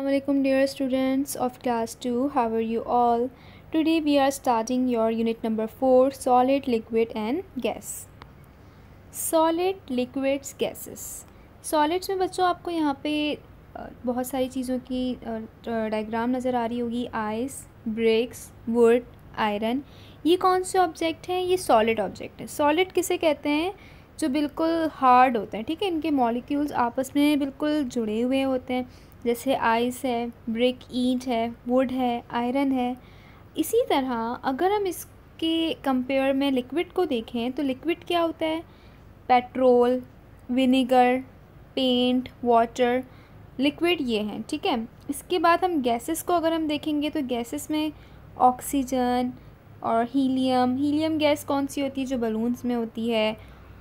Assalamualaikum dear students of class 2, how are you all? Today we are starting your unit number 4, solid, liquid and gas. Solid, liquids, gases. Solids में बच्चों आपको यहाँ पे बहुत सारी चीज़ों की डायग्राम नज़र आ रही होगी। आइस, ब्रिक्स, वुड, आयरन, ये कौन से ऑब्जेक्ट हैं? ये सॉलिड ऑब्जेक्ट है। सॉलिड किसे कहते हैं? जो बिल्कुल हार्ड होते हैं, ठीक है, इनके मॉलिक्यूल्स आपस में बिल्कुल जुड़े हुए होते हैं। जैसे आइस है, ब्रिक ईंट है, वुड है, आयरन है। इसी तरह अगर हम इसके कंपेयर में लिक्विड को देखें तो लिक्विड क्या होता है? Petrol, vinegar, paint, water, liquid ये हैं, ठीक है। इसके बाद हम गैसेस को अगर हम देखेंगे तो गैसेस में ऑक्सीजन और हीलियम गैस कौन सी होती है? जो बलून्स में होती है।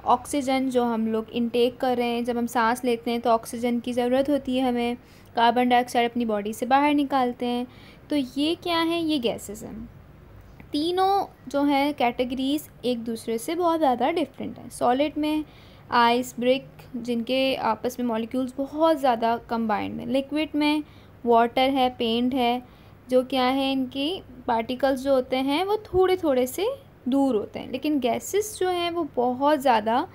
ऑक्सीजन जो हम लोग इनटेक कर रहे हैं, जब हम सांस लेते हैं तो ऑक्सीजन की ज़रूरत होती है हमें। कार्बन डाइऑक्साइड अपनी बॉडी से बाहर निकालते हैं। तो ये क्या है? ये गैसेस हैं। तीनों जो हैं कैटेगरीज़ एक दूसरे से बहुत ज़्यादा डिफरेंट हैं। सॉलिड में आइस, ब्रिक, जिनके आपस में मॉलिक्यूल्स बहुत ज़्यादा कंबाइंड हैं। लिक्विड में वाटर है, पेंट है, जो क्या है, इनकी पार्टिकल्स जो होते हैं वो थोड़े थोड़े से दूर होते हैं। लेकिन गैसेस जो हैं वो बहुत ज़्यादा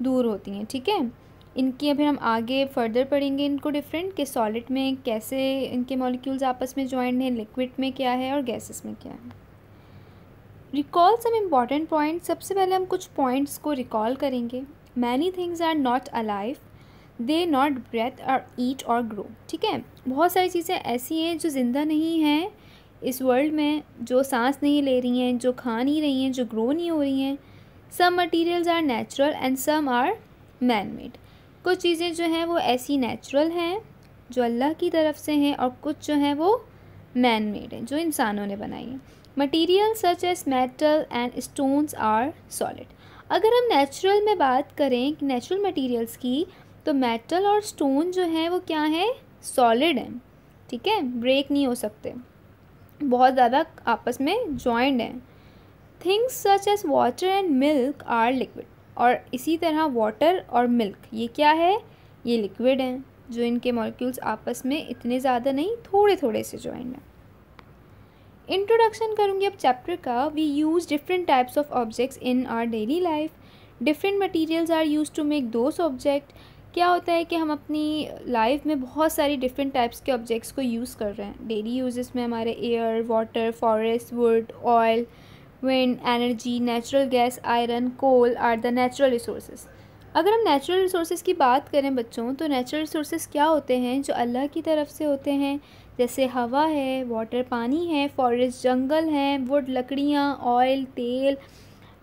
दूर होती हैं, ठीक है। इनकी फिर हम आगे फर्दर पढ़ेंगे इनको डिफरेंट, कि सॉलिड में कैसे इनके मॉलिक्यूल्स आपस में जॉइंड हैं, लिक्विड में क्या है और गैसेस में क्या है। Recall some important points. सबसे पहले हम कुछ पॉइंट्स को रिकॉल करेंगे। Many things are not alive, they not breathe और ईट और ग्रो, ठीक है। बहुत सारी चीज़ें ऐसी हैं जो ज़िंदा नहीं हैं इस वर्ल्ड में, जो सांस नहीं ले रही हैं, जो खा नहीं रही हैं, जो ग्रो नहीं हो रही हैं। Some materials are natural and some are man made. कुछ चीज़ें जो हैं वो ऐसी नेचुरल हैं जो अल्लाह की तरफ से हैं, और कुछ जो हैं वो मैन मेड हैं, जो इंसानों ने बनाई हैं। Material such as metal and stones are solid. अगर हम नेचुरल में बात करें, नेचुरल मटीरियल्स की, तो मेटल और स्टोन जो हैं वो क्या हैं? सॉलिड हैं, ठीक है, ब्रेक नहीं हो सकते, बहुत ज़्यादा आपस में जॉइंड हैं। Things such as water and milk are liquid. और इसी तरह वाटर और मिल्क ये क्या है? ये लिक्विड हैं, जो इनके मॉलिक्यूल्स आपस में इतने ज़्यादा नहीं, थोड़े थोड़े से जॉइंड हैं। इंट्रोडक्शन करूँगी अब चैप्टर का। We use different types of objects in our daily life. Different materials are use to make those object. क्या होता है कि हम अपनी लाइफ में बहुत सारी डिफरेंट टाइप्स के ऑब्जेक्ट्स को यूज़ कर रहे हैं। डेली यूजेस में हमारे air, water, forest, wood, oil, wind, energy, natural gas, iron, coal are the natural resources. अगर हम नेचुरल रिसोर्सेज की बात करें बच्चों, तो नेचुरल रिसोर्सेज क्या होते हैं? जो अल्लाह की तरफ से होते हैं, जैसे हवा है, वाटर पानी है, फॉरेस्ट जंगल हैं, वुड लकड़ियाँ, ऑयल तेल,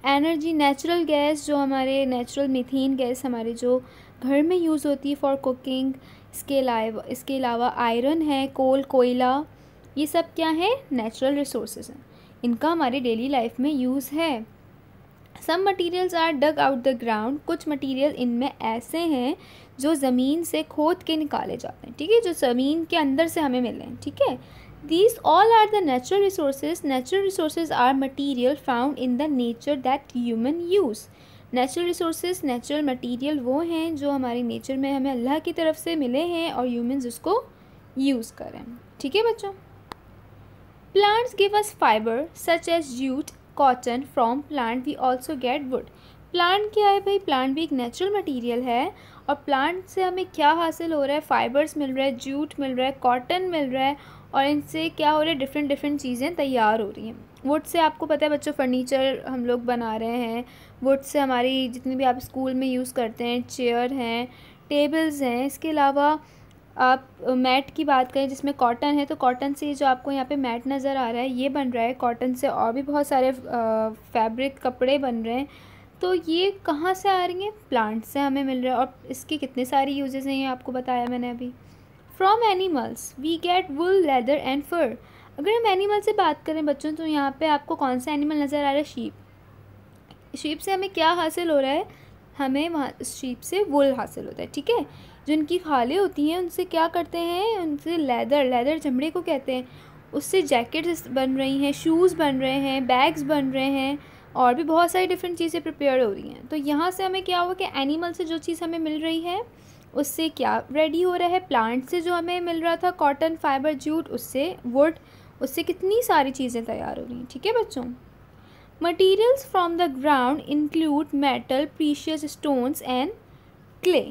एनर्जी नेचुरल गैस, जो हमारे नेचुरल मीथेन गैस हमारे जो घर में यूज़ होती है फॉर कुकिंग। इसके अलावा आयरन है, कोल, कोयला, ये सब क्या है? नेचुरल रिसोर्सेज हैं। इनका हमारे डेली लाइफ में यूज़ है। Some materials are dug out the ground. कुछ मटीरियल इनमें ऐसे हैं जो ज़मीन से खोद के निकाले जाते हैं, ठीक है, जो ज़मीन के अंदर से हमें मिले हैं, ठीक है। These all are the natural resources. Natural resources are material found in the nature that human use. Natural resources, natural material वो हैं जो हमारी नेचर में हमें अल्लाह की तरफ से मिले हैं और humans उसको यूज़ करें, ठीक है बच्चों। Plants give us fiber such as jute, cotton. From plant we also get wood. Plant क्या है भाई? प्लांट भी एक नेचुरल मटेरियल है, और प्लांट से हमें क्या हासिल हो रहा है? फाइबर्स मिल रहा है, जूट मिल रहा है, कॉटन मिल रहा है, और इनसे क्या हो रहा है? डिफरेंट चीज़ें तैयार हो रही हैं। वुड से आपको पता है बच्चों, फर्नीचर हम लोग बना रहे हैं। वुड से हमारी जितनी भी आप स्कूल में यूज़ करते हैं, चेयर हैं, टेबल्स हैं। इसके अलावा आप मैट की बात करें जिसमें कॉटन है, तो कॉटन से जो आपको यहाँ पे मैट नज़र आ रहा है ये बन रहा है कॉटन से, और भी बहुत सारे फैब्रिक कपड़े बन रहे हैं। तो ये कहाँ से आ रही हैं? प्लांट से हमें मिल रहा है, और इसकी कितने सारी यूजेस हैं ये आपको बताया मैंने अभी। From animals we get wool, leather and fur. अगर हम एनिमल से बात करें बच्चों, तो यहाँ पे आपको कौन सा एनिमल नज़र आ रहा है? शीप। शीप से हमें क्या हासिल हो रहा है? हमें वहाँ शीप से वुल हासिल होता है, ठीक है। जो उनकी खालें होती हैं उनसे क्या करते हैं? उनसे लेदर चमड़े को कहते हैं, उससे जैकेट्स बन रही हैं, शूज़ बन रहे हैं, बैग्स बन रहे हैं, और भी बहुत सारी डिफरेंट चीज़ें प्रिपेयर हो रही हैं। तो यहाँ से हमें क्या हुआ कि एनिमल से जो चीज़ हमें मिल रही है उससे क्या रेडी हो रहा है, प्लांट से जो हमें मिल रहा था कॉटन, फाइबर, जूट, उससे वुड, उससे कितनी सारी चीज़ें तैयार हो रही हैं। ठीक है बच्चों। Materials from the ground include metal, precious stones and clay.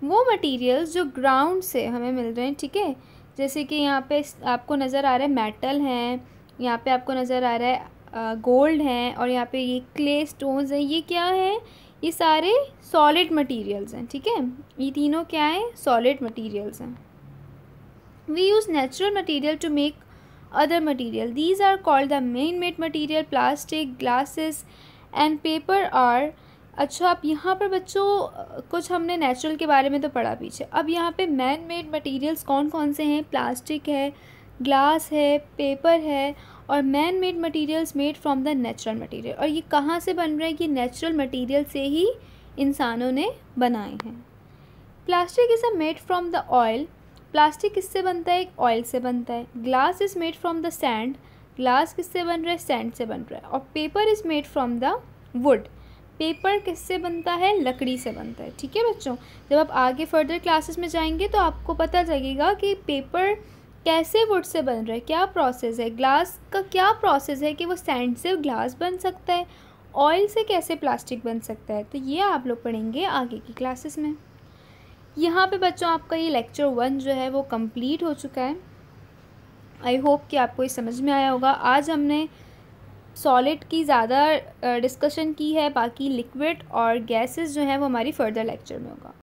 वो मटीरियल्स जो ग्राउंड से हमें मिल रहे हैं, ठीक है, जैसे कि यहाँ पे आपको नज़र आ रहा है मेटल हैं, यहाँ पे आपको नज़र आ रहा है गोल्ड हैं, और यहाँ पे ये क्ले स्टोन्स हैं, ये क्या है, ये सारे सॉलिड मटेरियल्स हैं। ठीक है, ये तीनों क्या है, सॉलिड मटेरियल्स हैं। We use natural material to make other material. These are called the man-made material. Plastic, glasses and paper are। अच्छा, अब यहाँ पर बच्चों कुछ हमने नेचुरल के बारे में तो पढ़ा पीछे, अब यहाँ पे मैन मेड मटेरियल्स कौन कौन से हैं, प्लास्टिक है, ग्लास है, पेपर है, और man made materials made from the natural material. और ये कहाँ से बन रहे हैं, ये नेचुरल मटेरियल से ही इंसानों ने बनाए हैं। Plastic is a made from the oil. Plastic किससे बनता है, ऑयल से बनता है। Glass is made from the sand. Glass किससे बन रहा है, सैंड से बन रहा है। और paper is made from the wood. Paper किससे बनता है, लकड़ी से बनता है। ठीक है बच्चों, जब आप आगे फर्दर क्लासेस में जाएंगे तो आपको पता चलेगा कि पेपर कैसे वुड से बन रहा है, क्या प्रोसेस है, ग्लास का क्या प्रोसेस है कि वो सैंड से ग्लास बन सकता है, ऑयल से कैसे प्लास्टिक बन सकता है। तो ये आप लोग पढ़ेंगे आगे की क्लासेस में। यहाँ पे बच्चों आपका ये लेक्चर 1 जो है वो कंप्लीट हो चुका है। आई होप कि आपको ये समझ में आया होगा। आज हमने सॉलिड की ज़्यादा डिस्कशन की है, बाकी लिक्विड और गैसेस जो है वो हमारी फर्दर लेक्चर में होगा।